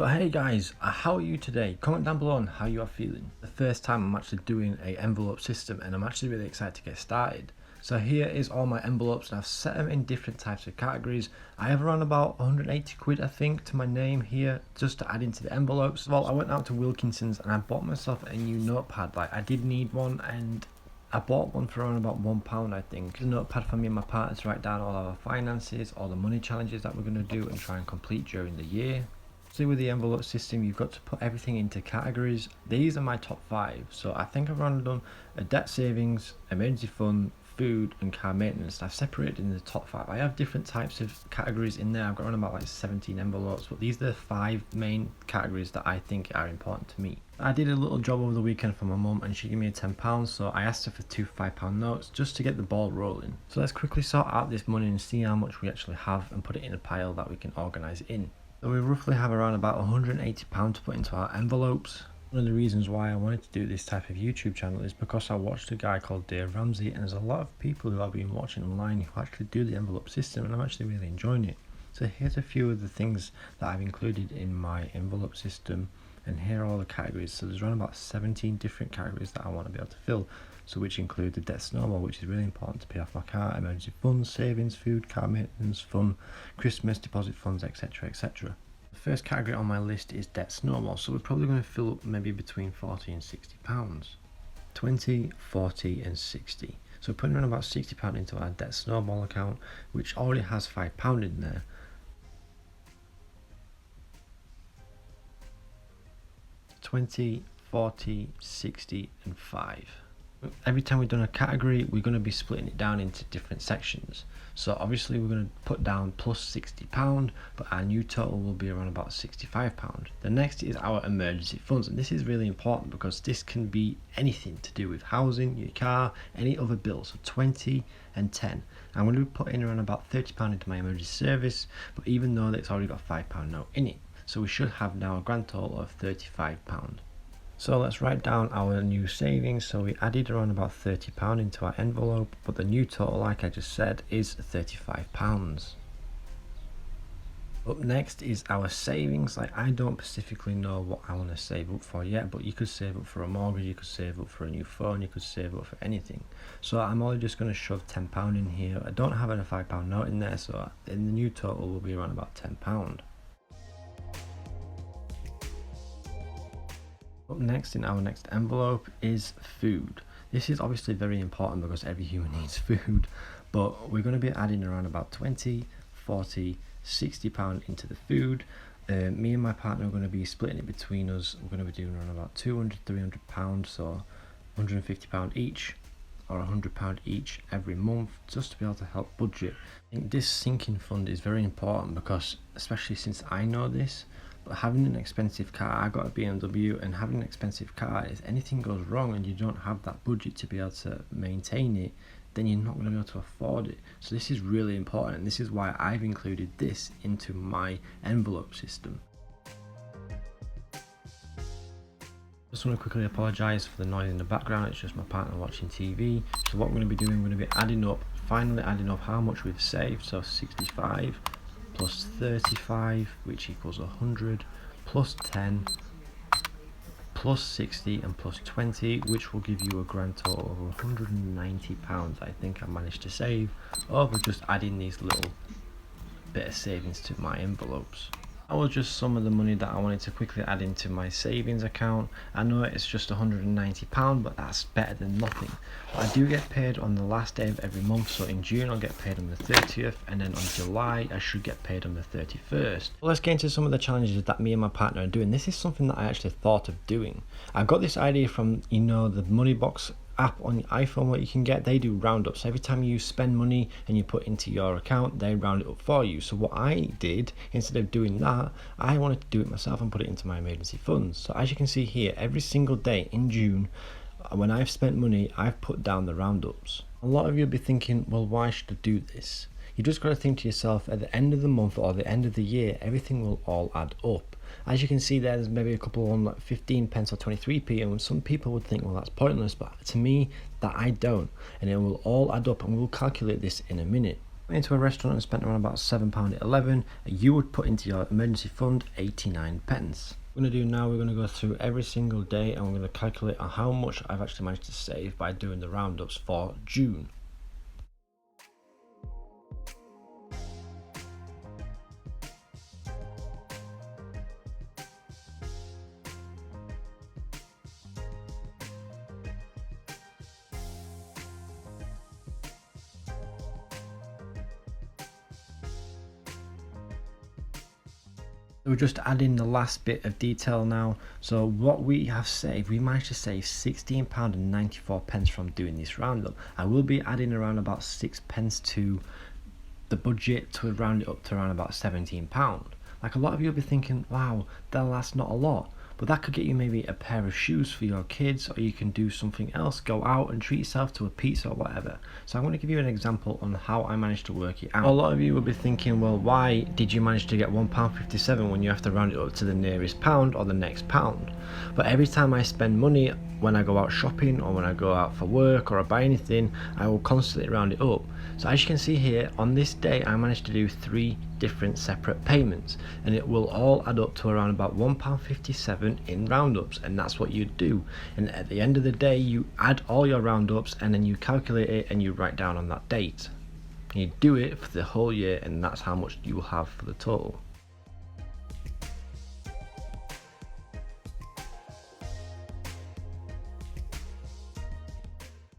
But hey guys, how are you today? Comment down below on how you are feeling. The first time I'm actually doing a envelope system and I'm actually really excited to get started. So here is all my envelopes and I've set them in different types of categories. I have around about 180 quid I think to my name here just to add into the envelopes. Well, I went out to Wilkinson's and I bought myself a new notepad. Like I did need one and I bought one for around about £1 I think. It's a notepad for me and my partner to write down all our finances, all the money challenges that we're going to do and try and complete during the year. So with the envelope system, you've got to put everything into categories. These are my top 5. So I think I've around done a debt savings, emergency fund, food and car maintenance. I've separated in the top 5. I have different types of categories in there. I've got around about like 17 envelopes, but these are the 5 main categories that I think are important to me. I did a little job over the weekend for my mum and she gave me £10, so I asked her for 2 £5 notes just to get the ball rolling. So let's quickly sort out this money and see how much we actually have and put it in a pile that we can organise in. So we roughly have around about £180 to put into our envelopes. One of the reasons why I wanted to do this type of YouTube channel is because I watched a guy called Dave Ramsey, and there's a lot of people who I've been watching online who actually do the envelope system, and I'm actually really enjoying it. So here's a few of the things that I've included in my envelope system, and here are all the categories. So there's around about 17 different categories that I want to be able to fill. So which include the debt snowball, which is really important to pay off my car, emergency funds, savings, food, car maintenance, fun, Christmas, deposit funds, etc, etc. The first category on my list is debt snowball, so we're probably going to fill up maybe between £40 and £60. 20, 40 and 60. So we're putting around about £60 into our debt snowball account, which already has £5 in there. £20, £40, £60 and £5. Every time we've done a category, we're going to be splitting it down into different sections. So obviously we're going to put down plus £60, but our new total will be around about £65. The next is our emergency funds, and this is really important because this can be anything to do with housing, your car, any other bills. So 20 and 10. I'm going to be putting around about £30 into my emergency service, but even though it's already got a £5 note in it, so we should have now a grand total of £35. So let's write down our new savings. So we added around about £30 into our envelope, but the new total, like I just said, is £35. Up next is our savings. Like I don't specifically know what I want to save up for yet, but you could save up for a mortgage, you could save up for a new phone, you could save up for anything. So I'm only just going to shove £10 in here. I don't have a £5 note in there, so in the new total will be around about £10. Up next in our next envelope is food. This is obviously very important because every human needs food, but we're going to be adding around about 20, 40, £60 into the food. Me and my partner are going to be splitting it between us. We're going to be doing around about £200, £300, so £150 each or £100 each every month, just to be able to help budget. I think this sinking fund is very important because, especially since I know this, but having an expensive car, I got a BMW, and having an expensive car, if anything goes wrong and you don't have that budget to be able to maintain it, then you're not going to be able to afford it. So this is really important, and this is why I've included this into my envelope system. Just want to quickly apologise for the noise in the background. It's just my partner watching TV. So what we're going to be doing, we're going to be finally adding up how much we've saved. So 65 plus 35, which equals 100, plus 10, plus 60 and plus 20, which will give you a grand total of £190 I think I managed to save over just adding these little bit of savings to my envelopes. That was just some of the money that I wanted to quickly add into my savings account. I know it's just £190, but that's better than nothing. But I do get paid on the last day of every month, so in June I'll get paid on the 30th, and then on July I should get paid on the 31st. Well, let's get into some of the challenges that me and my partner are doing. This is something that I actually thought of doing. I got this idea from, the Moneybox app on your iPhone. What you can get, they do roundups. Every time you spend money and you put into your account, they round it up for you. So what I did, instead of doing that, I wanted to do it myself and put it into my emergency funds. So as you can see here, every single day in June, when I've spent money, I've put down the roundups. A lot of you will be thinking, well, why should I do this? You just got to think to yourself, at the end of the month or the end of the year, everything will all add up. As you can see, there's maybe a couple on like 15 pence or 23p, and some people would think, well, that's pointless, but to me, that I don't, and it will all add up, and we'll calculate this in a minute. Into a restaurant and spent around about £7.11, and you would put into your emergency fund 89 pence. What we're going to do now, we're going to go through every single day and we're going to calculate on how much I've actually managed to save by doing the roundups for June. We're just adding the last bit of detail now. So what we have saved, we managed to save £16.94 from doing this roundup. I will be adding around about 6 pence to the budget to round it up to around about £17. Like a lot of you will be thinking, wow, that's not a lot. But that could get you maybe a pair of shoes for your kids, or you can do something else, go out and treat yourself to a pizza or whatever. So I'm going to give you an example on how I managed to work it out. A lot of you will be thinking, well, why did you manage to get £1.57 when you have to round it up to the nearest pound or the next pound? But every time I spend money, when I go out shopping or when I go out for work or I buy anything, I will constantly round it up. So as you can see here, on this day I managed to do 3 different separate payments, and it will all add up to around about £1.57 in roundups, and that's what you do. And at the end of the day, you add all your roundups and then you calculate it and you write down on that date. And you do it for the whole year, and that's how much you will have for the total.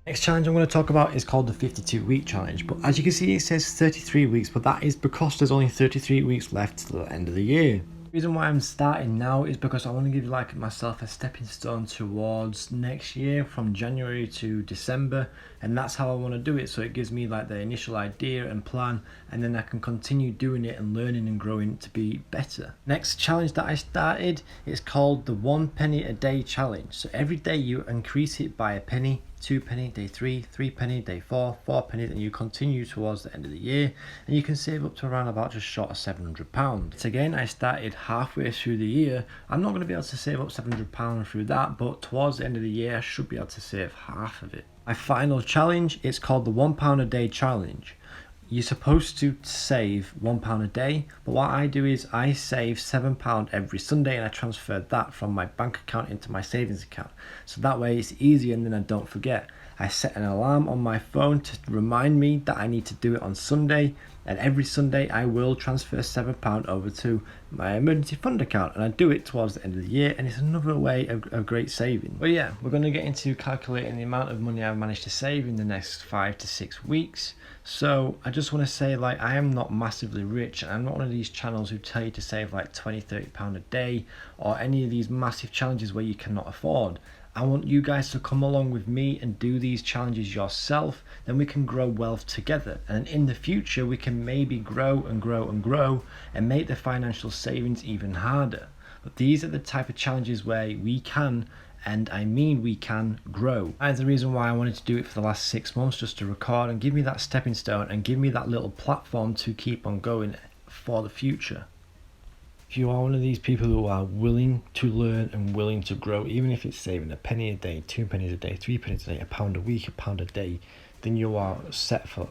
Next challenge I'm going to talk about is called the 52-week challenge, but as you can see it says 33 weeks, but that is because there's only 33 weeks left to the end of the year. The reason why I'm starting now is because I want to give myself a stepping stone towards next year from January to December, and that's how I want to do it. So it gives me the initial idea and plan, and then I can continue doing it and learning and growing to be better. Next challenge that I started is called the 1 penny a day challenge. So every day you increase it by a penny. 2 penny, day 3, 3 penny, day 4, 4 pennies, and you continue towards the end of the year, and you can save up to around about just short of £700. So again, I started halfway through the year. I'm not going to be able to save up £700 through that, but towards the end of the year I should be able to save half of it. My final challenge is called the £1 a day challenge. You're supposed to save £1 a day, but what I do is I save £7 every Sunday, and I transfer that from my bank account into my savings account. So that way it's easy, and then I don't forget. I set an alarm on my phone to remind me that I need to do it on Sunday, and every Sunday I will transfer £7 over to my emergency fund account, and I do it towards the end of the year, and it's another way of great saving. But yeah, we're going to get into calculating the amount of money I've managed to save in the next 5 to 6 weeks. So I just want to say, I am not massively rich, and I'm not one of these channels who tell you to save £20-30 a day, or any of these massive challenges where you cannot afford. I want you guys to come along with me and do these challenges yourself, then we can grow wealth together, and in the future we can maybe grow and grow and grow and make the financial savings even harder. But these are the type of challenges where we can, and I mean we can, grow. That's the reason why I wanted to do it for the last 6 months, just to record and give me that stepping stone and give me that little platform to keep on going for the future. If you are one of these people who are willing to learn and willing to grow, even if it's saving a penny a day, 2 pennies a day, 3 pennies a day, £1 a week, £1 a day, then you are set for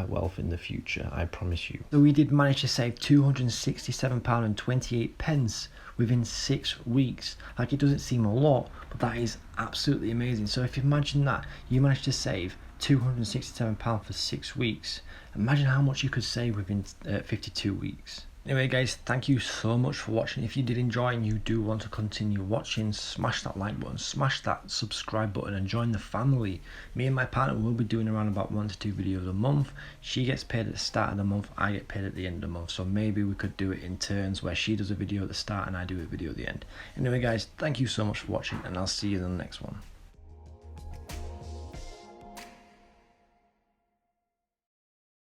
wealth in the future, I promise you. So we did manage to save £267.28 within 6 weeks. It doesn't seem a lot, but that is absolutely amazing. So if you imagine that you managed to save £267 for 6 weeks, imagine how much you could save within 52 weeks. Anyway guys, thank you so much for watching. If you did enjoy and you do want to continue watching, smash that like button, smash that subscribe button, and join the family. Me and my partner will be doing around about 1 to 2 videos a month. She gets paid at the start of the month, I get paid at the end of the month. So maybe we could do it in turns where she does a video at the start and I do a video at the end. Anyway guys, thank you so much for watching, and I'll see you in the next one.